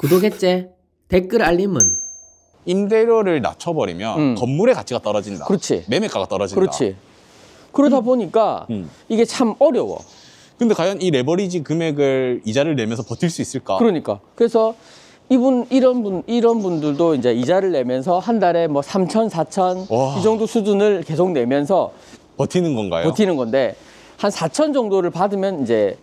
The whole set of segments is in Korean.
구독했지? 댓글 알림은? 임대료를 낮춰버리면 건물의 가치가 떨어진다. 그렇지. 매매가가 떨어진다. 그렇지. 그러다 보니까 이게 참 어려워. 근데 과연 이 레버리지 금액을 이자를 내면서 버틸 수 있을까? 그러니까. 그래서 이런 분들도 이제 이자를 내면서 한 달에 뭐 3천, 4천 와. 이 정도 수준을 계속 내면서 버티는 건가요? 버티는 건데 한 4천 정도를 받으면 이제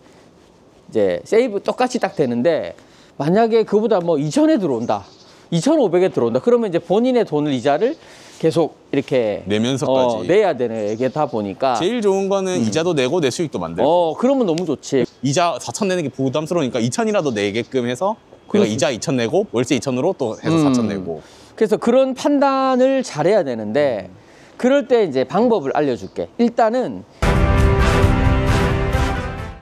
세이브 똑같이 딱 되는데 만약에 그보다 뭐 2천에 들어온다. 2,500에 들어온다. 그러면 이제 본인의 돈을 이자를 계속 이렇게 내면서까지 내야 되는 게다 보니까 제일 좋은 거는 이자도 내고 내 수익도 만들고 그러면 너무 좋지. 이자 4천 내는 게 부담스러우니까 2천이라도 내게끔 해서 내가 그렇지. 이자 2천 내고 월세 2천으로 또 해서 4천 내고 그래서 그런 판단을 잘해야 되는데 그럴 때 이제 방법을 알려줄게. 일단은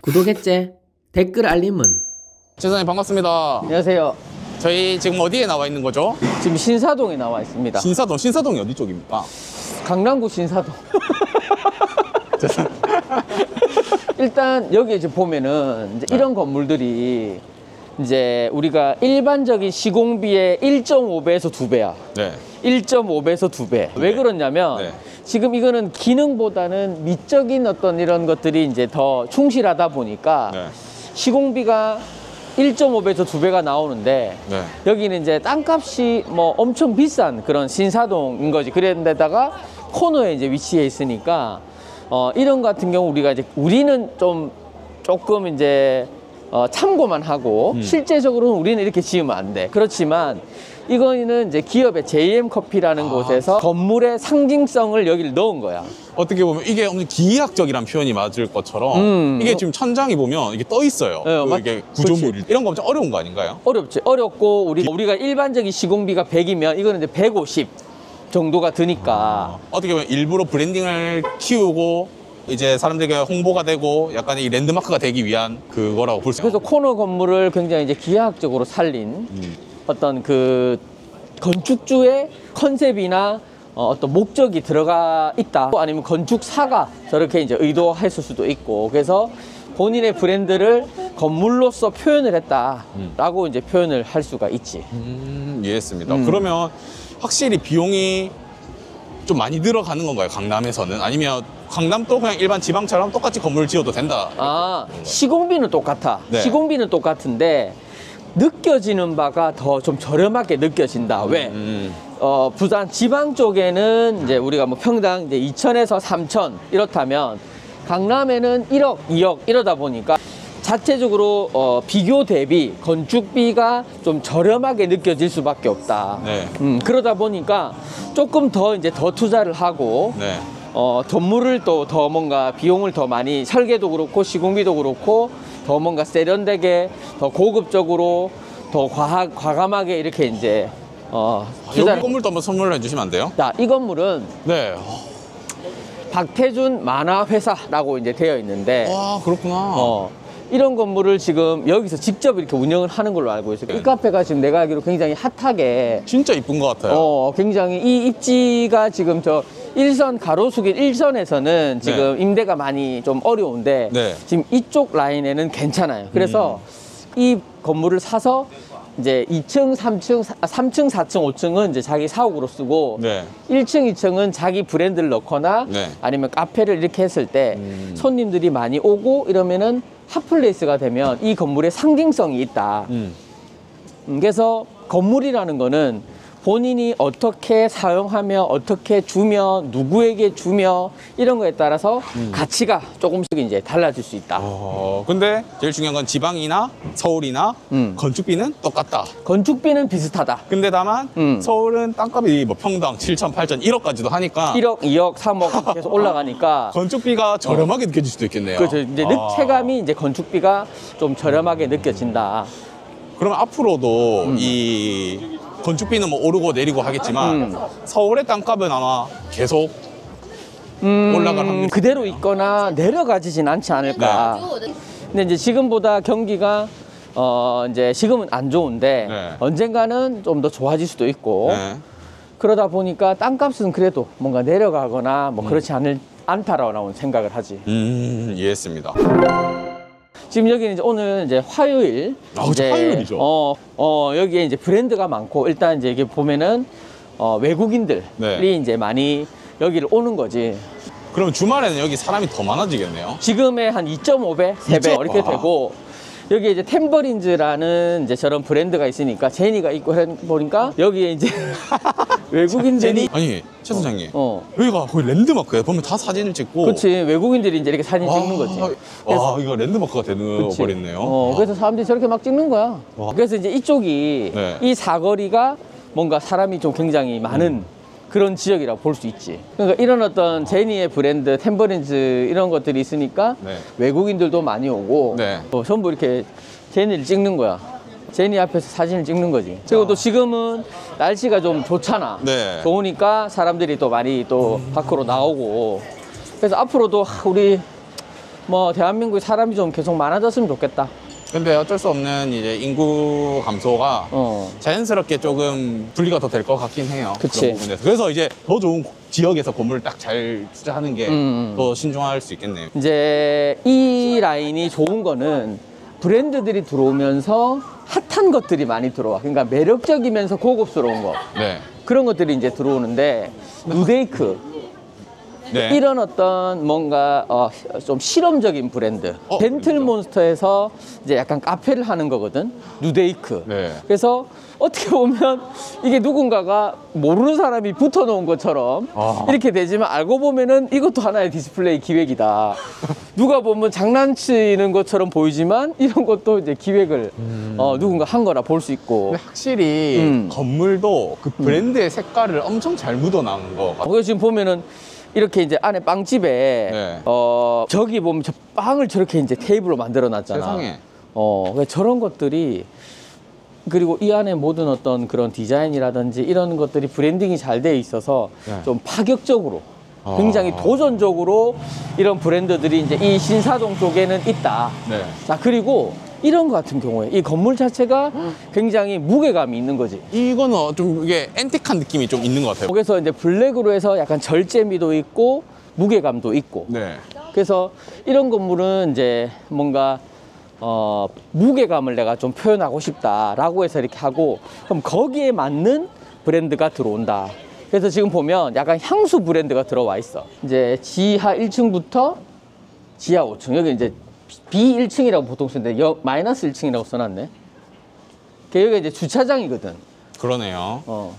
구독했지? 댓글 알림은? 최선님 반갑습니다. 안녕하세요. 저희 지금 어디에 나와 있는 거죠? 지금 신사동에 나와 있습니다. 신사동이 어디 쪽입니까? 강남구 신사동. 일단 여기 이제 보면은 이제 이런 건물들이 이제 우리가 일반적인 시공비의 1.5배에서 2배야. 네. 1.5배에서 2배. 왜 그러냐면 네. 지금 이거는 기능보다는 미적인 어떤 이런 것들이 이제 더 충실하다 보니까 네. 시공비가 1.5배에서 2배가 나오는데 네. 여기는 이제 땅값이 뭐 엄청 비싼 그런 신사동인 거지. 그런데다가 코너에 이제 위치해 있으니까 이런 같은 경우 우리는 조금 이제 참고만 하고 실제적으로는 우리는 이렇게 지으면 안 돼. 그렇지만 이거는 이제 기업의 JM 커피라는 곳에서 건물의 상징성을 여기를 넣은 거야. 어떻게 보면 이게 엄청 기하학적이란 표현이 맞을 것처럼 이게 지금 천장이 보면 이게 떠 있어요. 네, 이게 구조물이 이런 거 엄청 어려운 거 아닌가요? 어렵지. 어렵고 우리가 일반적인 시공비가 100이면 이거는 이제 150 정도가 드니까 어떻게 보면 일부러 브랜딩을 키우고 이제 사람들에게 홍보가 되고 약간 이 랜드마크가 되기 위한 그거라고 볼 수 있어요. 그래서 코너 건물을 굉장히 이제 기하학적으로 살린 어떤 그 건축주의 컨셉이나 어떤 목적이 들어가 있다. 아니면 건축사가 저렇게 이제 의도했을 수도 있고. 그래서 본인의 브랜드를 건물로서 표현을 했다라고 이제 표현을 할 수가 있지. 이해했습니다. 그러면 확실히 비용이 좀 많이 들어가는 건가요? 강남에서는? 아니면 강남도 그냥 일반 지방처럼 똑같이 건물을 지어도 된다? 시공비는 똑같아. 네. 시공비는 똑같은데 느껴지는 바가 더 좀 저렴하게 느껴진다. 왜? 부산 지방 쪽에는 이제 우리가 뭐 평당 이제 2천에서 3천 이렇다면 강남에는 1억, 2억 이러다 보니까 자체적으로 비교 대비 건축비가 좀 저렴하게 느껴질 수밖에 없다. 네. 그러다 보니까 조금 더 이제 더 투자를 하고 네. 건물을 또 더 뭔가 비용을 더 많이 설계도 그렇고 시공비도 그렇고 더 뭔가 세련되게 더 고급적으로 더 과감하게 이렇게 이제 여기 건물도 한번 선물로 해주시면 안 돼요? 자, 이 건물은 네. 박태준 만화회사라고 이제 되어 있는데 와, 그렇구나. 이런 건물을 지금 여기서 직접 이렇게 운영을 하는 걸로 알고 있어요. 이 카페가 지금 내가 알기로 굉장히 핫하게 진짜 이쁜 것 같아요. 굉장히 이 입지가 지금 저 일선 가로수길 1선에서는 지금 임대가 많이 좀 어려운데 네. 지금 이쪽 라인에는 괜찮아요. 그래서 이 건물을 사서 이제 2층, 3층, 4층, 5층은 이제 자기 사옥으로 쓰고 네. 1층, 2층은 자기 브랜드를 넣거나 네. 아니면 카페를 이렇게 했을 때 손님들이 많이 오고 이러면은 핫플레이스가 되면 이 건물의 상징성이 있다. 그래서 건물이라는 거는 본인이 어떻게 사용하며 어떻게 주며 누구에게 주며 이런 거에 따라서 가치가 조금씩 이제 달라질 수 있다. 근데 제일 중요한 건 지방이나 서울이나 건축비는 똑같다. 건축비는 비슷하다. 근데 다만 서울은 땅값이 뭐 평당 7천, 8천, 1억까지도 하니까 1억, 2억, 3억 계속 올라가니까 건축비가 저렴하게 느껴질 수도 있겠네요. 그렇죠. 이제 체감이 이제 건축비가 좀 저렴하게 느껴진다. 그러면 앞으로도 이 건축비는 뭐 오르고 내리고 하겠지만 서울의 땅값은 아마 계속 올라갈 확률이 그대로 있거나 내려가지진 않지 않을까. 근데 이제 지금보다 경기가 이제 지금은 안 좋은데 네. 언젠가는 좀 더 좋아질 수도 있고 네. 그러다 보니까 땅값은 그래도 뭔가 내려가거나 뭐 그렇지 않다라고 생각을 하지. 이해했습니다. 지금 여기는 이제 오늘 이제 화요일. 이제 화요일이죠. 여기에 이제 브랜드가 많고, 일단 이제 이게 보면은, 외국인들이 네. 이제 많이 여기를 오는 거지. 그러면 주말에는 여기 사람이 더 많아지겠네요. 지금의 한 2.5배, 3배 이렇게 되고, 여기 이제 템버린즈라는 이제 저런 브랜드가 있으니까 제니가 있고 보니까 여기에 이제 외국인들이 아니 최 사장님 어. 여기가 거의 랜드마크예요. 보면 다 사진을 찍고. 그렇지, 외국인들이 이제 이렇게 사진 찍는 거지. 와 이거 랜드마크가 되는 버렸네요. 그래서 사람들이 저렇게 막 찍는 거야. 와. 그래서 이제 이쪽이 네. 이 사거리가 뭔가 사람이 좀 굉장히 많은 그런 지역이라고 볼 수 있지. 그러니까 이런 어떤 제니의 브랜드, 템버린즈 이런 것들이 있으니까 네. 외국인들도 많이 오고 네. 전부 이렇게 제니를 찍는 거야. 제니 앞에서 사진을 찍는 거지. 그리고 또 지금은 날씨가 좀 좋잖아. 네. 좋으니까 사람들이 또 많이 또 밖으로 나오고. 그래서 앞으로도 우리 뭐 대한민국에 사람이 좀 계속 많아졌으면 좋겠다. 근데 어쩔 수 없는 이제 인구 감소가 자연스럽게 조금 분리가 더 될 것 같긴 해요. 그치. 그런 부분에서. 그래서 이제 더 좋은 지역에서 건물을 딱 잘 투자하는 게 더 신중할 수 있겠네요. 이제 이 라인이 좋은 거는 브랜드들이 들어오면서 핫한 것들이 많이 들어와. 그러니까 매력적이면서 고급스러운 거. 네. 그런 것들이 이제 들어오는데, 누데이크. 네. 이런 어떤 뭔가 좀 실험적인 브랜드. 벤틀몬스터에서 이제 약간 카페를 하는 거거든. 누데이크. 네. 그래서 어떻게 보면 이게 누군가가 모르는 사람이 붙어 놓은 것처럼 이렇게 되지만, 알고 보면은 이것도 하나의 디스플레이 기획이다. 누가 보면 장난치는 것처럼 보이지만 이런 것도 이제 기획을 누군가 한 거라 볼 수 있고. 근데 확실히 건물도 그 브랜드의 색깔을 엄청 잘 묻어나온 거 같아요. 그래서 지금 보면은 이렇게 이제 안에 빵집에 네. 저기 보면 저 빵을 저렇게 이제 테이블로 만들어 놨잖아. 세상에. 그러니까 저런 것들이, 그리고 이 안에 모든 어떤 그런 디자인이라든지 이런 것들이 브랜딩이 잘 돼 있어서 네. 좀 파격적으로, 굉장히 도전적으로 이런 브랜드들이 이제 이 신사동 쪽에는 있다. 네. 자, 그리고 이런 거 같은 경우에 이 건물 자체가 굉장히 무게감이 있는 거지. 이거는 좀 이게 앤틱한 느낌이 좀 있는 것 같아요. 거기서 이제 블랙으로 해서 약간 절제미도 있고 무게감도 있고. 네. 그래서 이런 건물은 이제 뭔가 무게감을 내가 좀 표현하고 싶다라고 해서 이렇게 하고, 그럼 거기에 맞는 브랜드가 들어온다. 그래서 지금 보면 약간 향수 브랜드가 들어와 있어. 이제 지하 1층부터 지하 5층. 여기 이제 B1층이라고 보통 쓰는데 마이너스 1층이라고 써놨네. 여기가 이제 주차장이거든. 그러네요.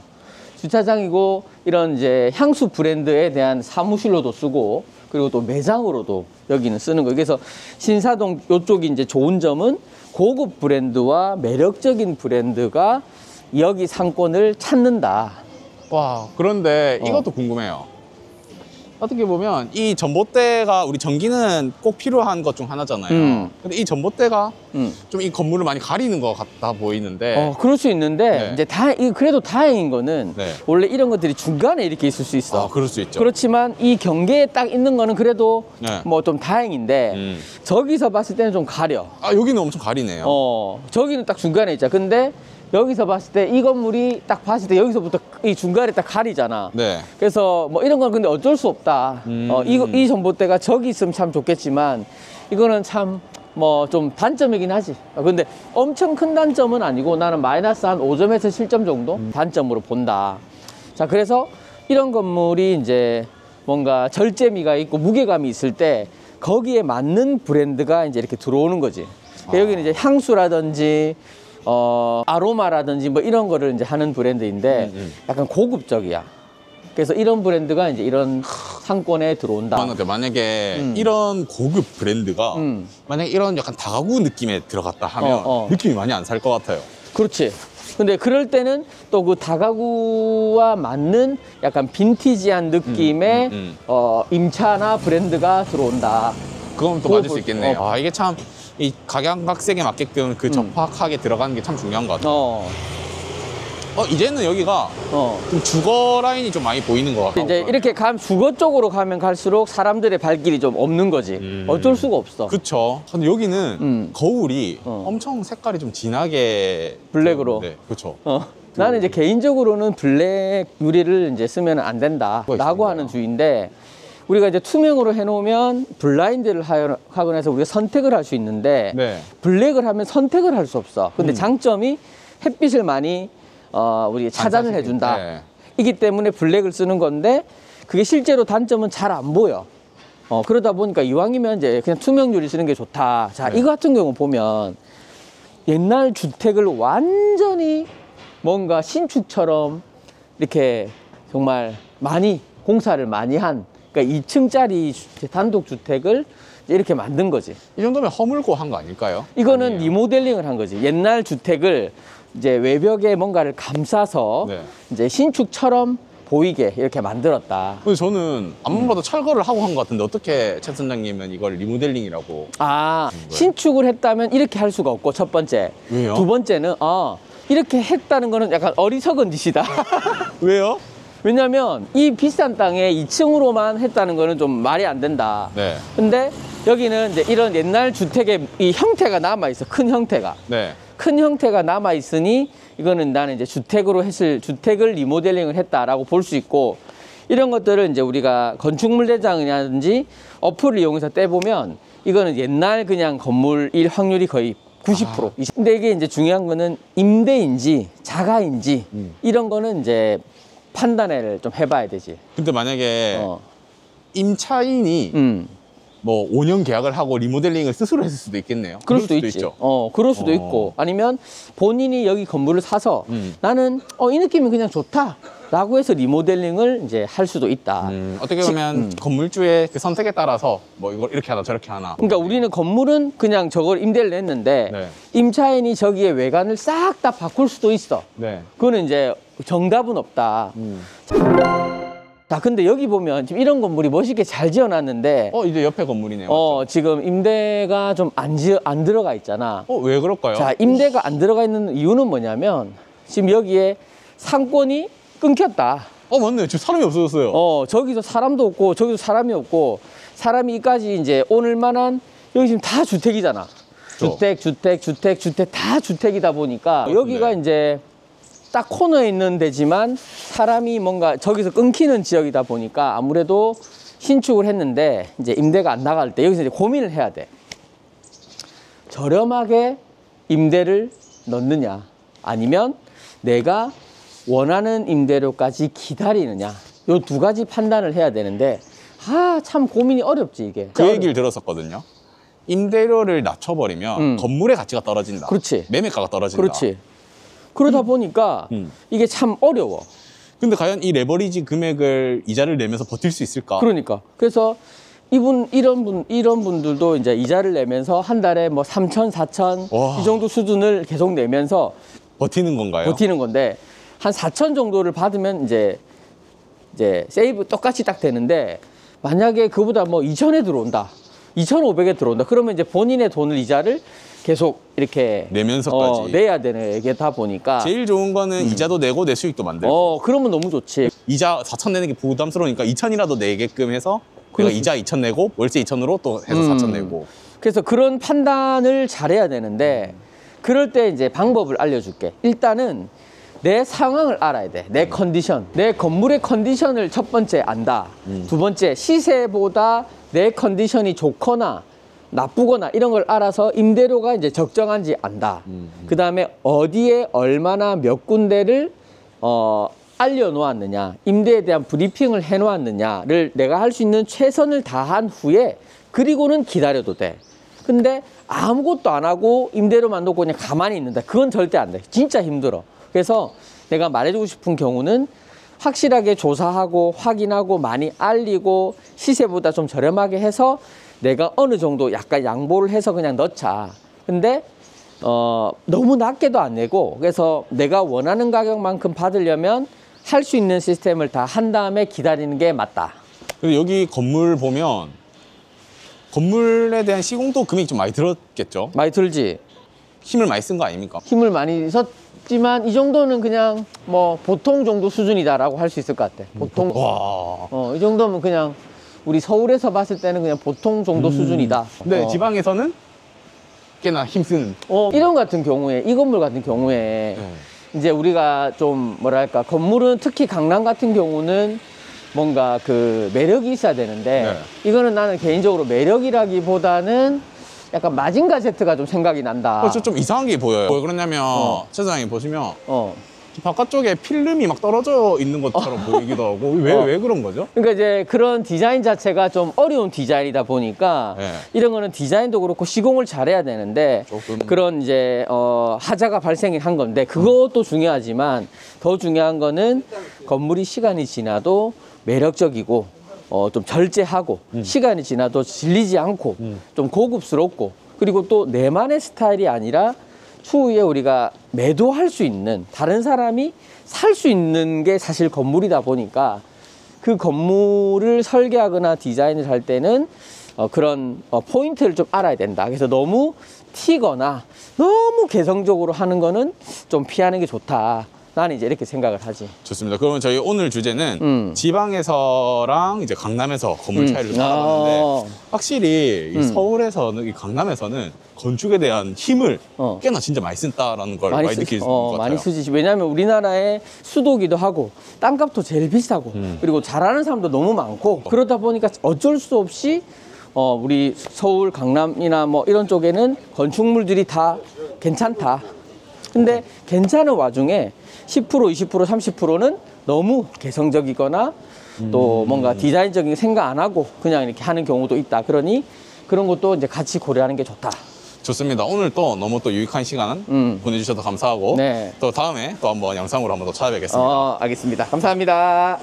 주차장이고, 이런 이제 향수 브랜드에 대한 사무실로도 쓰고, 그리고 또 매장으로도 여기는 쓰는 거예요. 그래서 신사동 요쪽이 이제 좋은 점은 고급 브랜드와 매력적인 브랜드가 여기 상권을 찾는다. 와, 그런데 이것도 궁금해요. 어떻게 보면 이 전봇대가, 우리 전기는 꼭 필요한 것 중 하나잖아요. 근데 이 전봇대가 좀 이 건물을 많이 가리는 것 같아 보이는데. 그럴 수 있는데, 네. 이제 그래도 다행인 거는 네. 원래 이런 것들이 중간에 이렇게 있을 수 있어. 그럴 수 있죠. 그렇지만 이 경계에 딱 있는 거는 그래도 네. 뭐 좀 다행인데, 저기서 봤을 때는 좀 가려. 여기는 엄청 가리네요. 저기는 딱 중간에 있잖아. 근데 여기서 봤을 때 이 건물이 딱 봤을 때 여기서부터 이 중간에 딱 가리잖아. 네. 그래서 뭐 이런 건 근데 어쩔 수 없다. 이 전봇대가 저기 있으면 참 좋겠지만, 이거는 참 뭐 좀 단점이긴 하지. 근데 엄청 큰 단점은 아니고, 나는 마이너스 한 5점에서 7점 정도 단점으로 본다. 자, 그래서 이런 건물이 이제 뭔가 절제미가 있고 무게감이 있을 때 거기에 맞는 브랜드가 이제 이렇게 들어오는 거지. 여기는 이제 향수라든지 아로마라든지 뭐 이런 거를 이제 하는 브랜드인데 약간 고급적이야. 그래서 이런 브랜드가 이제 이런 상권에 들어온다. 만약에 이런 고급 브랜드가 만약에 이런 약간 다가구 느낌에 들어갔다 하면 느낌이 많이 안 살 것 같아요. 그렇지. 근데 그럴 때는 또 그 다가구와 맞는 약간 빈티지한 느낌의 임차나 브랜드가 들어온다. 그건 또 맞을 수 있겠네요. 이게 참 이 각양각색에 맞게끔 그 적합하게 들어가는 게 참 중요한 것 같아요. 이제는 여기가 좀 주거 라인이 좀 많이 보이는 것 같아요. 이제 이렇게 주거 쪽으로 가면 갈수록 사람들의 발길이 좀 없는 거지. 어쩔 수가 없어. 그렇죠. 근데 여기는 거울이 엄청 색깔이 좀 진하게 블랙으로. 네, 그렇죠. 나는 이제 개인적으로는 블랙 유리를 이제 쓰면 안 된다라고 하는 주의인데, 우리가 이제 투명으로 해놓으면 블라인드를 하거나 해서 우리가 선택을 할 수 있는데 네. 블랙을 하면 선택을 할 수 없어. 근데 장점이 햇빛을 많이 우리 차단을 해준다. 네. 이기 때문에 블랙을 쓰는 건데 그게 실제로 단점은 잘 안 보여. 그러다 보니까 이왕이면 이제 그냥 투명 유리 쓰는 게 좋다. 자, 네. 이거 같은 경우 보면 옛날 주택을 완전히 뭔가 신축처럼 이렇게 정말 많이 공사를 많이 한 그러니까 2층짜리 단독 주택을 이렇게 만든 거지. 이 정도면 허물고 한 거 아닐까요? 이거는 아니에요. 리모델링을 한 거지. 옛날 주택을 이제 외벽에 뭔가를 감싸서 네. 이제 신축처럼 보이게 이렇게 만들었다. 근데 저는 안만 봐도 철거를 하고 한 것 같은데 어떻게 최 선장님은 이걸 리모델링이라고? 아, 신축을 했다면 이렇게 할 수가 없고 첫 번째. 왜요? 두 번째는 이렇게 했다는 거는 약간 어리석은 짓이다. 왜요? 왜냐면 이 비싼 땅에 2층으로만 했다는 거는 좀 말이 안 된다. 네. 근데 여기는 이제 이런 옛날 주택의 이 형태가 남아 있어. 큰 형태가. 네. 큰 형태가 남아 있으니 이거는 나는 이제 주택을 리모델링을 했다라고 볼 수 있고, 이런 것들을 이제 우리가 건축물 대장이라든지 어플을 이용해서 떼보면 이거는 옛날 그냥 건물일 확률이 거의 90%. 근데 이게 이제 중요한 거는 임대인지 자가인지 이런 거는 이제 판단을 좀 해봐야 되지. 근데 만약에 어. 임차인이 뭐 5년 계약을 하고 리모델링을 스스로 했을 수도 있겠네요. 그럴 수도 있지. 있죠. 그럴 수도 있고, 아니면 본인이 여기 건물을 사서 나는 이 느낌이 그냥 좋다라고 해서 리모델링을 이제 할 수도 있다. 어떻게 보면 건물주의 그 선택에 따라서 뭐 이걸 이렇게 하나 저렇게 하나. 그러니까 우리는 건물은 그냥 저걸 임대를 냈는데 네. 임차인이 저기에 외관을 싹 다 바꿀 수도 있어. 네. 그거는 이제 정답은 없다. 자, 근데 여기 보면 지금 이런 건물이 멋있게 잘 지어놨는데 이제 옆에 건물이네요. 지금 임대가 좀 안 들어가 있잖아. 왜 그럴까요? 자, 임대가 안 들어가 있는 이유는 뭐냐면 지금 여기에 상권이 끊겼다. 맞네. 지금 사람이 없어졌어요. 저기서 사람도 없고 저기도 사람이 없고, 사람이 이까지 이제 오늘 만한, 여기 지금 다 주택이잖아. 그렇죠. 주택 다 주택이다 보니까 여기가 이제 딱 코너에 있는 데지만 사람이 뭔가 저기서 끊기는 지역이다 보니까 아무래도 신축을 했는데 이제 임대가 안 나갈 때 여기서 이제 고민을 해야 돼. 저렴하게 임대를 넣느냐, 아니면 내가 원하는 임대료까지 기다리느냐, 요 두 가지 판단을 해야 되는데 참 고민이 어렵지 이게. 그 얘기를 들었었거든요. 임대료를 낮춰버리면 건물의 가치가 떨어진다. 그렇지. 매매가가 떨어진다. 그렇지. 그러다 보니까 이게 참 어려워. 근데 과연 이 레버리지 금액을 이자를 내면서 버틸 수 있을까? 그러니까. 그래서 이런 분들도 이제 이자를 내면서 한 달에 뭐 3천, 4천 와. 이 정도 수준을 계속 내면서 버티는 건가요? 버티는 건데, 한 4천 정도를 받으면 이제 세이브 똑같이 딱 되는데, 만약에 그보다 뭐 2천에 들어온다, 2,500에 들어온다, 그러면 이제 본인의 돈을 이자를 계속 이렇게 내면서까지 내야 되다 보니까 제일 좋은 거는 이자도 내고 내 수익도 만들고. 그러면 너무 좋지. 이자 4천 내는 게 부담스러우니까 2천이라도 내게끔 해서 내가 이자 2천 내고 월세 2천으로 또 해서 4천 내고. 그래서 그런 판단을 잘해야 되는데, 그럴 때 이제 방법을 알려줄게. 일단은 내 상황을 알아야 돼. 내 컨디션, 내 건물의 컨디션을 첫 번째 안다. 두 번째, 시세보다 내 컨디션이 좋거나 나쁘거나 이런 걸 알아서 임대료가 이제 적정한지 안다. 그 다음에 어디에 얼마나 몇 군데를 알려놓았느냐, 임대에 대한 브리핑을 해놓았느냐를 내가 할 수 있는 최선을 다한 후에, 그리고는 기다려도 돼. 근데 아무것도 안 하고 임대료만 놓고 그냥 가만히 있는다, 그건 절대 안 돼. 진짜 힘들어. 그래서 내가 말해주고 싶은 경우는 확실하게 조사하고 확인하고 많이 알리고 시세보다 좀 저렴하게 해서 내가 어느 정도 약간 양보를 해서 그냥 넣자. 근데 너무 낮게도 안 내고, 그래서 내가 원하는 가격만큼 받으려면 할 수 있는 시스템을 다 한 다음에 기다리는 게 맞다. 근데 여기 건물 보면 건물에 대한 시공도 금액이 좀 많이 들었겠죠? 많이 들지. 힘을 많이 쓴 거 아닙니까? 힘을 많이 썼지만 이 정도는 그냥 뭐 보통 정도 수준이다라고 할 수 있을 것 같아. 보통. 와. 이 정도면 그냥 우리 서울에서 봤을 때는 그냥 보통 정도 수준이다. 근데 지방에서는 꽤나 힘쓰는. 이런 같은 경우에, 이 건물 같은 경우에 이제 우리가 좀 뭐랄까, 건물은 특히 강남 같은 경우는 뭔가 그 매력이 있어야 되는데 네. 이거는 나는 개인적으로 매력이라기보다는 약간 마징가 Z가 좀 생각이 난다. 그렇죠. 좀 이상한 게 보여요. 왜 그러냐면 최 사장님 보시면 바깥쪽에 필름이 막 떨어져 있는 것처럼 보이기도 하고 왜 그런 거죠? 그러니까 이제 그런 디자인 자체가 좀 어려운 디자인이다 보니까 네. 이런 거는 디자인도 그렇고 시공을 잘해야 되는데 조금. 그런 이제 하자가 발생을 한 건데 그것도 중요하지만 더 중요한 거는 건물이 시간이 지나도 매력적이고 좀 절제하고 시간이 지나도 질리지 않고 좀 고급스럽고 그리고 또 내만의 스타일이 아니라 추후에 우리가 매도할 수 있는 다른 사람이 살 수 있는 게 사실 건물이다 보니까 그 건물을 설계하거나 디자인을 할 때는 그런 포인트를 좀 알아야 된다. 그래서 너무 튀거나 너무 개성적으로 하는 거는 좀 피하는 게 좋다. 나는 이제 이렇게 생각을 하지. 좋습니다. 그러면 저희 오늘 주제는 지방에서랑 이제 강남에서 건물 차이를 알아봤는데 확실히 이 서울에서는 이 강남에서는 건축에 대한 힘을 꽤나 진짜 많이 쓴다라는 걸 많이 느낄 수 있는 것 같아요. 많이 쓰지. 왜냐하면 우리나라의 수도기도 하고 땅값도 제일 비싸고 그리고 잘하는 사람도 너무 많고 그러다 보니까 어쩔 수 없이 우리 서울, 강남이나 뭐 이런 쪽에는 건축물들이 다 괜찮다. 근데 괜찮은 와중에 10%, 20%, 30%는 너무 개성적이거나 또 뭔가 디자인적인 생각 안 하고 그냥 이렇게 하는 경우도 있다. 그러니 그런 것도 이제 같이 고려하는 게 좋다. 좋습니다. 오늘 또 너무 또 유익한 시간 보내주셔서 감사하고 네. 또 다음에 또 한번 영상으로 한번 더 찾아뵙겠습니다. 알겠습니다. 감사합니다.